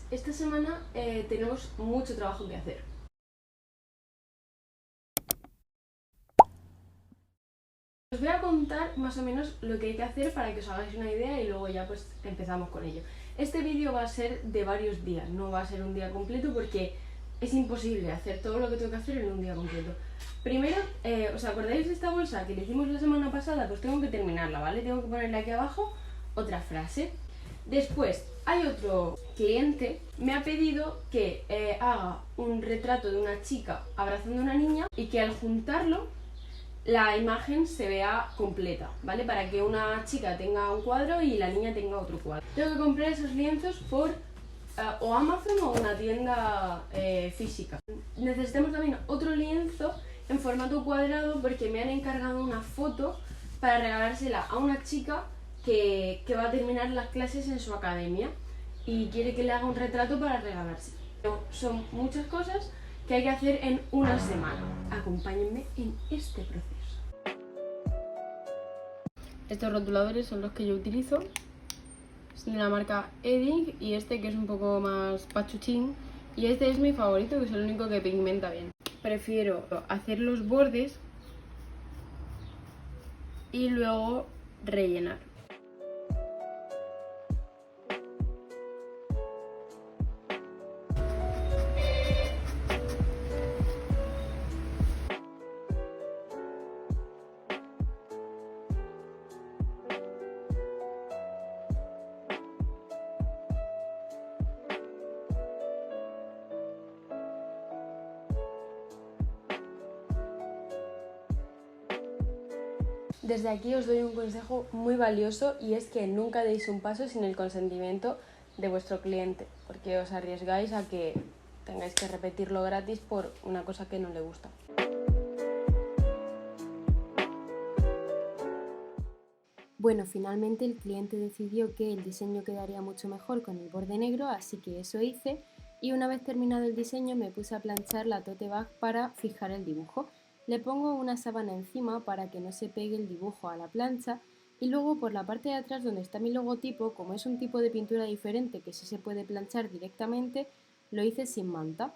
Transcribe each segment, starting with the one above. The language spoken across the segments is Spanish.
Esta semana tenemos mucho trabajo que hacer. Os voy a contar más o menos lo que hay que hacer para que os hagáis una idea y luego ya pues empezamos con ello. Este vídeo va a ser de varios días, no va a ser un día completo porque es imposible hacer todo lo que tengo que hacer en un día completo. Primero, ¿os acordáis de esta bolsa que le hicimos la semana pasada? Pues tengo que terminarla, ¿vale? Tengo que ponerle aquí abajo otra frase. Después, hay otro cliente, me ha pedido que haga un retrato de una chica abrazando a una niña y que al juntarlo la imagen se vea completa, ¿vale? Para que una chica tenga un cuadro y la niña tenga otro cuadro. Tengo que comprar esos lienzos por o Amazon o una tienda física. Necesitamos también otro lienzo en formato cuadrado porque me han encargado una foto para regalársela a una chica que va a terminar las clases en su academia y quiere que le haga un retrato para regalarse. Son muchas cosas que hay que hacer en una semana. Acompáñenme en este proceso. Estos rotuladores son los que yo utilizo. Son de la marca Edding y este que es un poco más pachuchín. Y este es mi favorito, que es el único que pigmenta bien. Prefiero hacer los bordes y luego rellenar. Desde aquí os doy un consejo muy valioso y es que nunca deis un paso sin el consentimiento de vuestro cliente, porque os arriesgáis a que tengáis que repetirlo gratis por una cosa que no le gusta. Bueno, finalmente el cliente decidió que el diseño quedaría mucho mejor con el borde negro, así que eso hice, y una vez terminado el diseño me puse a planchar la tote bag para fijar el dibujo. Le pongo una sábana encima para que no se pegue el dibujo a la plancha y luego por la parte de atrás donde está mi logotipo, como es un tipo de pintura diferente que sí se puede planchar directamente, lo hice sin manta.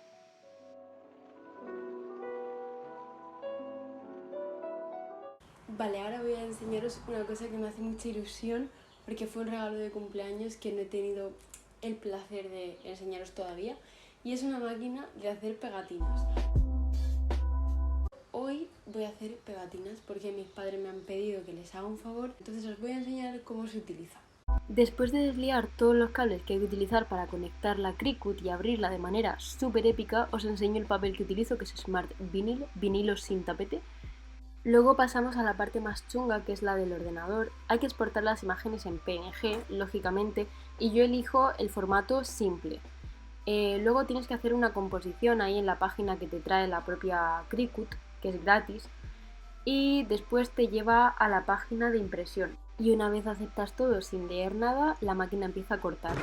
Vale, ahora voy a enseñaros una cosa que me hace mucha ilusión porque fue un regalo de cumpleaños que no he tenido el placer de enseñaros todavía y es una máquina de hacer pegatinas. Hoy voy a hacer pegatinas porque mis padres me han pedido que les haga un favor, entonces os voy a enseñar cómo se utiliza. Después de desliar todos los cables que hay que utilizar para conectar la Cricut y abrirla de manera súper épica, os enseño el papel que utilizo, que es Smart Vinyl, vinilo sin tapete. Luego pasamos a la parte más chunga, que es la del ordenador. Hay que exportar las imágenes en PNG, lógicamente, y yo elijo el formato simple. Luego tienes que hacer una composición ahí en la página que te trae la propia Cricut, que es gratis, y después te lleva a la página de impresión. Y una vez aceptas todo sin leer nada, la máquina empieza a cortar.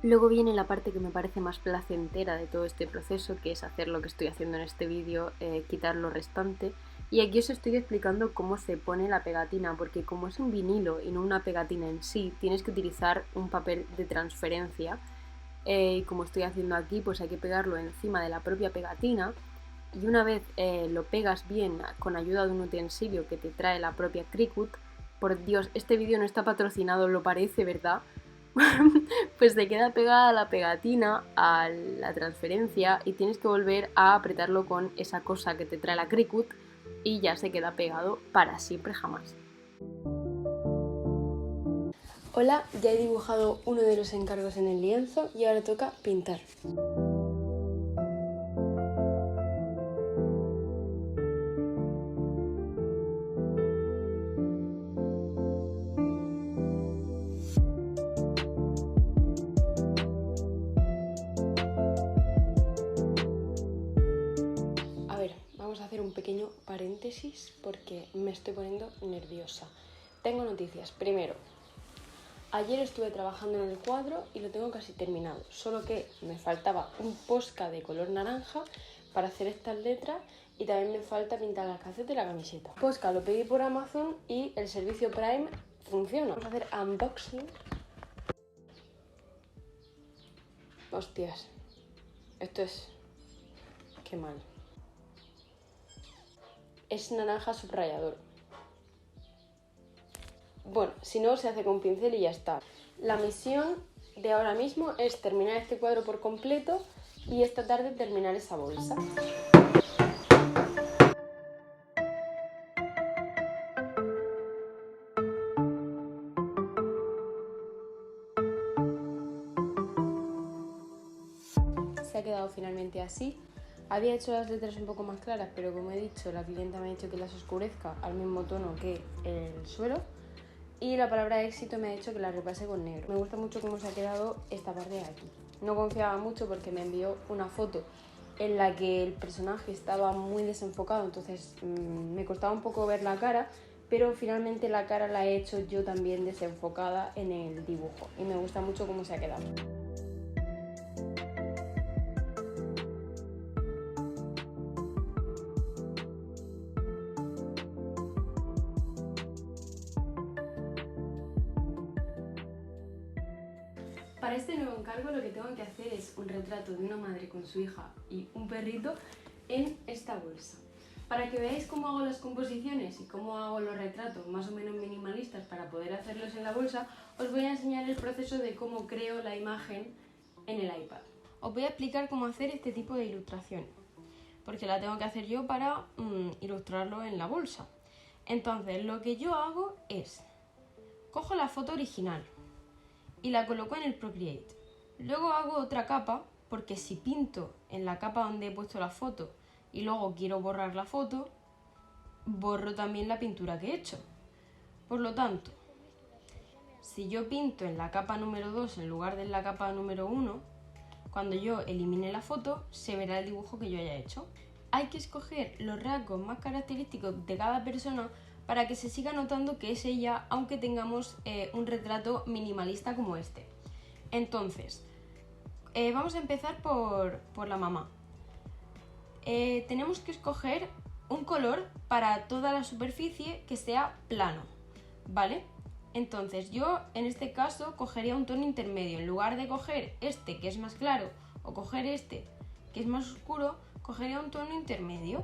Luego viene la parte que me parece más placentera de todo este proceso, que es hacer lo que estoy haciendo en este vídeo, quitar lo restante. Y aquí os estoy explicando cómo se pone la pegatina, porque como es un vinilo y no una pegatina en sí, tienes que utilizar un papel de transferencia. Y como estoy haciendo aquí, pues hay que pegarlo encima de la propia pegatina. Y una vez lo pegas bien con ayuda de un utensilio que te trae la propia Cricut, por Dios, este vídeo no está patrocinado, lo parece, ¿verdad? Pues te queda pegada la pegatina a la transferencia y tienes que volver a apretarlo con esa cosa que te trae la Cricut y ya se queda pegado para siempre jamás. Hola, ya he dibujado uno de los encargos en el lienzo y ahora toca pintar. A ver, vamos a hacer un pequeño paréntesis porque me estoy poniendo nerviosa. Tengo noticias. Primero, ayer estuve trabajando en el cuadro y lo tengo casi terminado, solo que me faltaba un Posca de color naranja para hacer estas letras y también me falta pintar las calcetas de la camiseta. Posca lo pedí por Amazon y el servicio Prime funciona. Vamos a hacer unboxing. Hostias, esto es... qué mal. Es naranja subrayador. Bueno, si no, se hace con pincel y ya está. La misión de ahora mismo es terminar este cuadro por completo y esta tarde terminar esa bolsa. Se ha quedado finalmente así. Había hecho las letras un poco más claras, pero como he dicho, la clienta me ha dicho que las oscurezca al mismo tono que el suelo. Y la palabra éxito me ha dicho que la repase con negro. Me gusta mucho cómo se ha quedado esta parte de aquí. No confiaba mucho porque me envió una foto en la que el personaje estaba muy desenfocado, entonces me costaba un poco ver la cara, pero finalmente la cara la he hecho yo también desenfocada en el dibujo y me gusta mucho cómo se ha quedado. Para este nuevo encargo lo que tengo que hacer es un retrato de una madre con su hija y un perrito en esta bolsa. Para que veáis cómo hago las composiciones y cómo hago los retratos más o menos minimalistas para poder hacerlos en la bolsa, os voy a enseñar el proceso de cómo creo la imagen en el iPad. Os voy a explicar cómo hacer este tipo de ilustración, porque la tengo que hacer yo para ilustrarlo en la bolsa. Entonces, lo que yo hago es, cojo la foto original y la coloco en el Procreate. Luego hago otra capa, porque si pinto en la capa donde he puesto la foto y luego quiero borrar la foto, borro también la pintura que he hecho. Por lo tanto, si yo pinto en la capa número 2 en lugar de en la capa número 1, cuando yo elimine la foto, se verá el dibujo que yo haya hecho. Hay que escoger los rasgos más característicos de cada persona para que se siga notando que es ella, aunque tengamos un retrato minimalista como este. Entonces, vamos a empezar por la mamá. Tenemos que escoger un color para toda la superficie que sea plano, ¿vale? Entonces yo en este caso cogería un tono intermedio. En lugar de coger este que es más claro o coger este que es más oscuro, cogería un tono intermedio.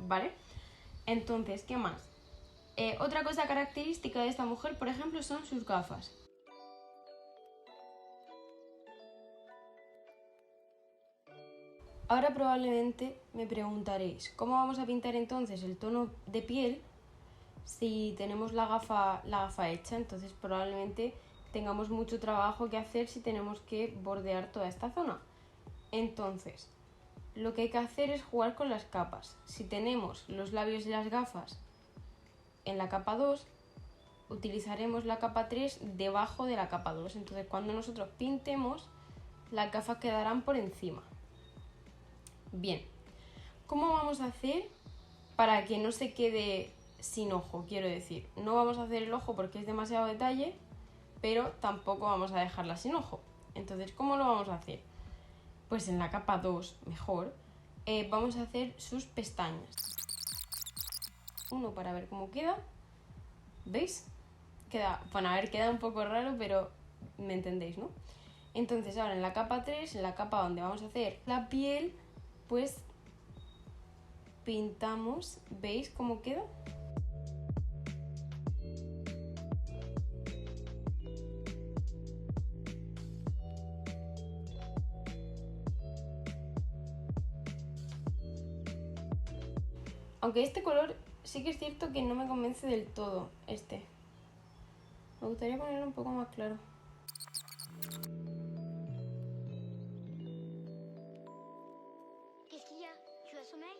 ¿Vale? Entonces, ¿qué más? Otra cosa característica de esta mujer, por ejemplo, son sus gafas. Ahora probablemente me preguntaréis, ¿cómo vamos a pintar entonces el tono de piel si tenemos la gafa hecha? Entonces probablemente tengamos mucho trabajo que hacer si tenemos que bordear toda esta zona. Entonces, lo que hay que hacer es jugar con las capas. Si tenemos los labios y las gafas en la capa 2, utilizaremos la capa 3 debajo de la capa 2. Entonces cuando nosotros pintemos, las gafas quedarán por encima. Bien, ¿cómo vamos a hacer para que no se quede sin ojo? Quiero decir, no vamos a hacer el ojo porque es demasiado detalle, pero tampoco vamos a dejarla sin ojo. Entonces, ¿cómo lo vamos a hacer? Pues en la capa 2, mejor, vamos a hacer sus pestañas. Uno para ver cómo queda. ¿Veis? Queda, bueno, a ver, queda un poco raro, pero me entendéis, ¿no? Entonces ahora en la capa 3, en la capa donde vamos a hacer la piel, pues pintamos. ¿Veis cómo queda? Aunque este color sí que es cierto que no me convence del todo, este. Me gustaría ponerlo un poco más claro. Qu'est-ce qu'il y a? Tu as sommeil?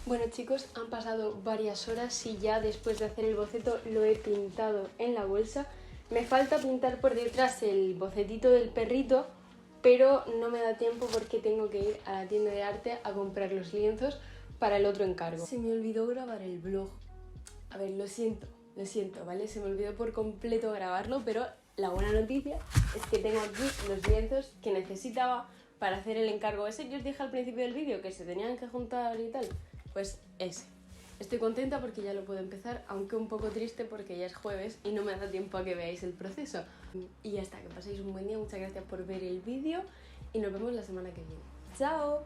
Bueno chicos, han pasado varias horas y ya después de hacer el boceto lo he pintado en la bolsa. Me falta pintar por detrás el bocetito del perrito, pero no me da tiempo porque tengo que ir a la tienda de arte a comprar los lienzos para el otro encargo. Se me olvidó grabar el vlog. A ver, lo siento, ¿vale? Se me olvidó por completo grabarlo, pero la buena noticia es que tengo aquí los lienzos que necesitaba para hacer el encargo ese que os dije al principio del vídeo, que se tenían que juntar y tal. Pues ese. Estoy contenta porque ya lo puedo empezar, aunque un poco triste porque ya es jueves y no me da tiempo a que veáis el proceso. Y ya está, que paséis un buen día, muchas gracias por ver el vídeo y nos vemos la semana que viene. ¡Chao!